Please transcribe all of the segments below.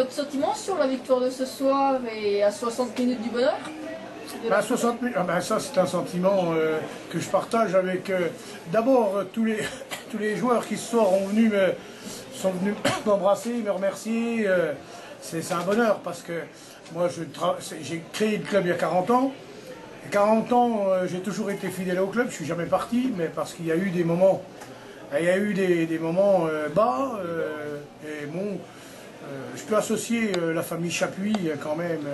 votre sentiment sur la victoire de ce soir et à 60 minutes du bonheur? 60 minutes, ça c'est un sentiment que je partage avec d'abord tous les joueurs qui ce soir sont venus m'embrasser, me remercier. C'est un bonheur parce que moi j'ai créé le club il y a 40 ans. Et 40 ans, j'ai toujours été fidèle au club, je ne suis jamais parti, mais parce qu'il y a eu des moments, des moments bas. Et bon, je peux associer la famille Chapuis quand même.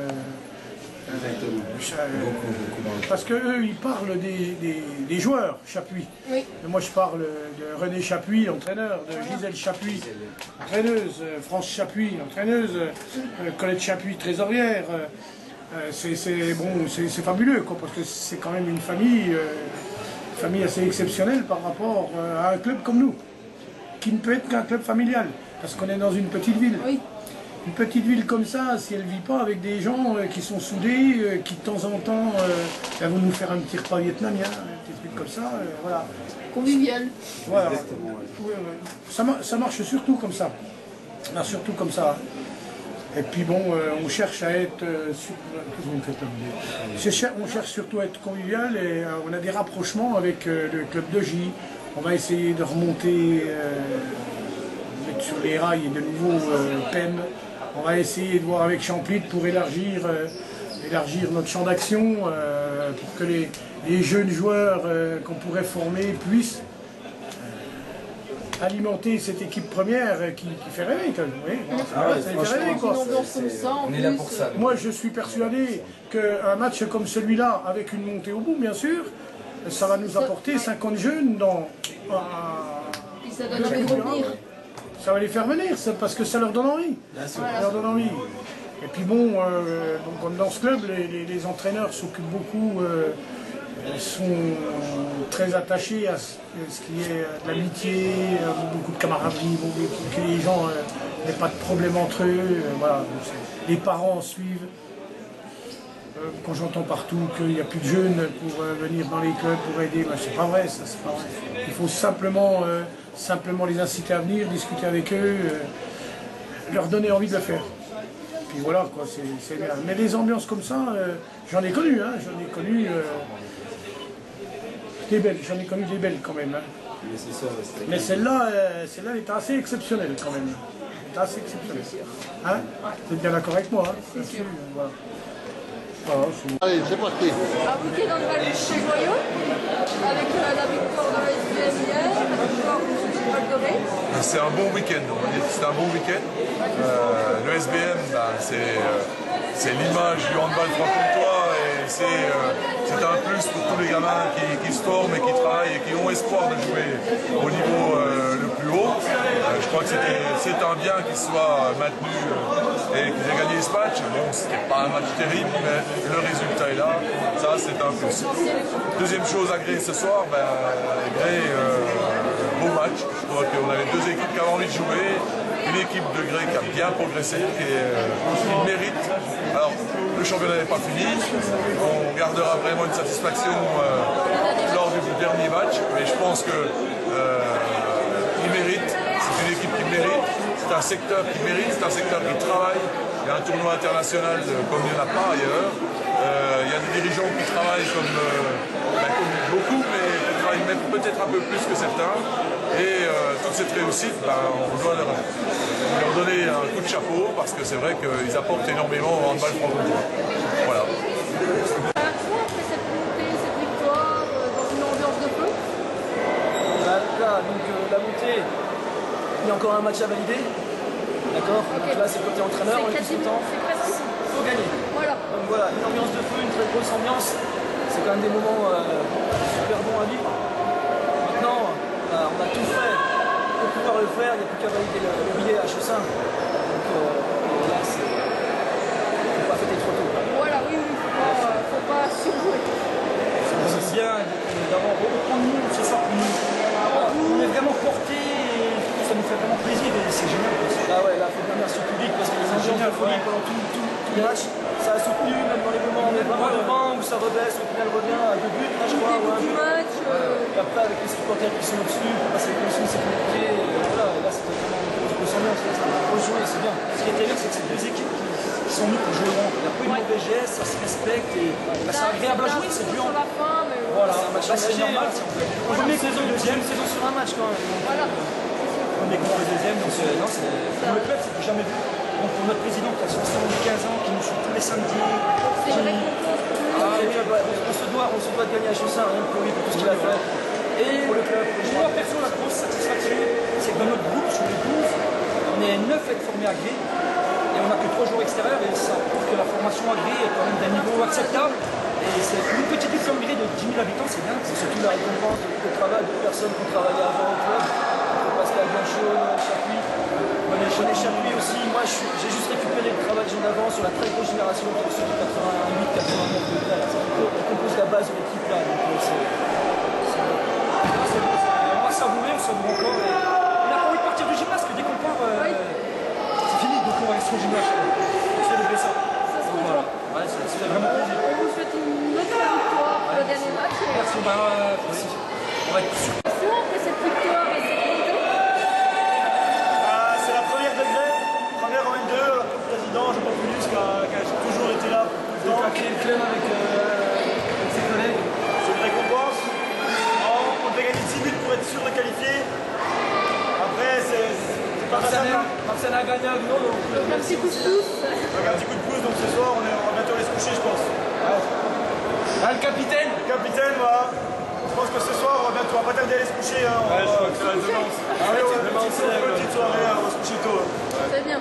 Parce qu'eux, ils parlent des joueurs Chapuis. Oui. Et moi, je parle de René Chapuis, entraîneur, de Gisèle Chapuis, entraîneuse, France Chapuis, entraîneuse, Colette Chapuis, trésorière. C'est fabuleux, quoi, parce que c'est quand même une famille assez exceptionnelle par rapport à un club comme nous, qui ne peut être qu'un club familial, parce qu'on est dans une petite ville. Oui. Une petite ville comme ça, si elle ne vit pas avec des gens qui sont soudés, qui de temps en temps vont nous faire un petit repas vietnamien, des trucs comme ça, voilà. Convivial. Voilà. Ça marche surtout comme ça. Ça marche surtout comme ça. Et puis bon, on cherche à être... on cherche surtout à être convivial et on a des rapprochements avec le club de J. On va essayer de remonter, mettre sur les rails de nouveau PEM. On va essayer de voir avec Champlit pour élargir notre champ d'action, pour que les jeunes joueurs qu'on pourrait former puissent alimenter cette équipe première qui fait rêver quand même. Oui, ça fait rêver, quoi. On est là pour ça. Moi je suis persuadé qu'un match comme celui-là, avec une montée au bout bien sûr, ça va nous apporter 50 jeunes dans Et ça donne envie de revenir. Ça va les faire venir, parce que ça leur donne envie. Ça leur donne envie. Et puis bon, comme dans ce club, les entraîneurs s'occupent beaucoup, sont très attachés à ce qui est de l'amitié, beaucoup de camaraderie, que les gens n'aient pas de problème entre eux. Voilà. Les parents suivent. Quand j'entends partout qu'il n'y a plus de jeunes pour venir dans les clubs, pour aider, ben, c'est pas vrai, ça, c'est pas vrai. Il faut simplement les inciter à venir, discuter avec eux, leur donner envie de le faire. Puis voilà, quoi, c'est bien. Mais des ambiances comme ça, j'en ai connu, hein, des belles, j'en ai connu des belles quand même. Hein. Mais celle-là, elle était assez exceptionnelle quand même. Elle était assez exceptionnelle. Hein? Vous êtes bien d'accord avec moi, hein? C'est sûr. Voilà. Allez, c'est parti. Un week-end en Valais chez Joyeux, avec la victoire de la SBM hier, la victoire du Val Doré. C'est un bon week-end, on va dire que c'est un bon week-end. Le SBM, c'est l'image du handball franc-comtois et c'est un plus pour tous les gamins qui se forment et qui travaillent et qui ont espoir de jouer au niveau le plus haut. Je crois que c'est un bien qu'ils soient maintenus et qu'ils aient gagné ce match. Bon, c'était pas un match terrible, mais le résultat est là. Ça, c'est un plus. Deuxième chose à Gré ce soir, Gré, beau match. Je crois qu'on avait deux équipes qui avaient envie de jouer. Une équipe de Gré qui a bien progressé, qui mérite. Alors, le championnat n'est pas fini. On gardera vraiment une satisfaction lors du dernier match. Mais je pense que il mérite. C'est une équipe qui mérite. C'est un secteur qui mérite. C'est un secteur qui travaille. Il y a un tournoi international comme il n'y en a pas ailleurs. Il y a des dirigeants qui travaillent comme beaucoup, mais qui travaillent même peut-être un peu plus que certains. Et toute cette réussite, on doit leur donner un coup de chapeau parce que c'est vrai qu'ils apportent énormément au handball franc-comtois. Voilà. Après cette montée, cette victoire, dans une ambiance de feu. La montée, il y a encore un match à valider. D'accord. Okay. Donc là, c'est le côté entraîneur, on est tous contents. Il faut gagner. Voilà. Donc voilà, une ambiance de feu, une très grosse ambiance. C'est quand même des moments super bons à vivre. Maintenant, on a tout fait pour pouvoir le faire. Il n'y a plus qu'à valider le billet à Chaussin. Donc là, il ne faut pas fêter trop tôt. Voilà, oui, faut pas surjouer. C'est bien d'avoir reprendre nous ce soir. On est vraiment portés. Ça nous fait vraiment plaisir et c'est génial. Ah ouais, là, il faut bien merci au public parce que les ambiances de folie pendant tout le match, ça a soutenu, même dans les moments où on est vraiment devant, où ça rebaisse, au final revient à 2 buts, là, je crois. Ou Du match. Et après, avec les supporters qui sont au-dessus, pour passer les conditions de sécurité, et voilà, et là, c'était vraiment une grosse ambiance, ça a rejoué, c'est bien. Ce qui est terrible, c'est que ces deux équipes pas eu de mauvais gestes, ça se respecte et c'est agréable à jouer, c'est dur. Sur la fin, mais Voilà, là c'est normal. Première saison, deuxième saison sur un match quand même. voilà. Premier contre le deuxième, donc non, pour le club, c'est du jamais vu. Donc pour notre président qui a 75 ans, qui nous suit tous les samedis. C'est une récompense pour nous. Ah oui, on se doit de gagner à Chaussin, rien que pour lui, pour tout ce qu'il a fait. Et pour le club, moi perso, la grosse satisfaction, c'est que dans notre groupe, sur les 12, on est 9 à être formés à Gris. Et on n'a que 3 jours extérieurs, et ça prouve que la formation à Gris est quand même d'un niveau acceptable. Et c'est une petite ville comme Gris de 10 000 habitants, c'est bien. C'est surtout la récompense du travail de personnes qui ont travaillé avant au club. Pascal Blanchot, Chapuis. J'en ai Chapuis aussi. Moi, j'ai juste récupéré le travail que j'en avais sur la très grosse génération qui est ceux de 88-89 de là. On compose la base de l'équipe là. Donc on va savourer, on savoure encore. Et on n'a pas envie de partir du gymnase, que dès qu'on part, c'est fini. Donc on va rester au gymnase. On célébrer ça. Voilà. Ouais, c'est vraiment plaisir. On vous souhaite une autre victoire pour le dernier match. Merci. On va être super. Après cette victoire et cette montée, C'est la première degré, première en N2, comme président, Jean Populus qui a toujours été là pour tout le temps. Qui a créé le club avec ses collègues. C'est une récompense. On devait gagner 10 buts pour être sûr de qualifier. Après, c'est pas facile. Marcel a gagné à Gno, donc un petit coup de pouce. Donc un petit coup de pouce, donc ce soir on va bientôt aller se coucher, je pense. Ah, le capitaine. Le capitaine, voilà. Je pense que ce soir on va pas tarder à aller se coucher. Hein. Ouais, je crois que c'est la demain. Ah oui, petite soirée, on va se coucher tôt. C'est bien.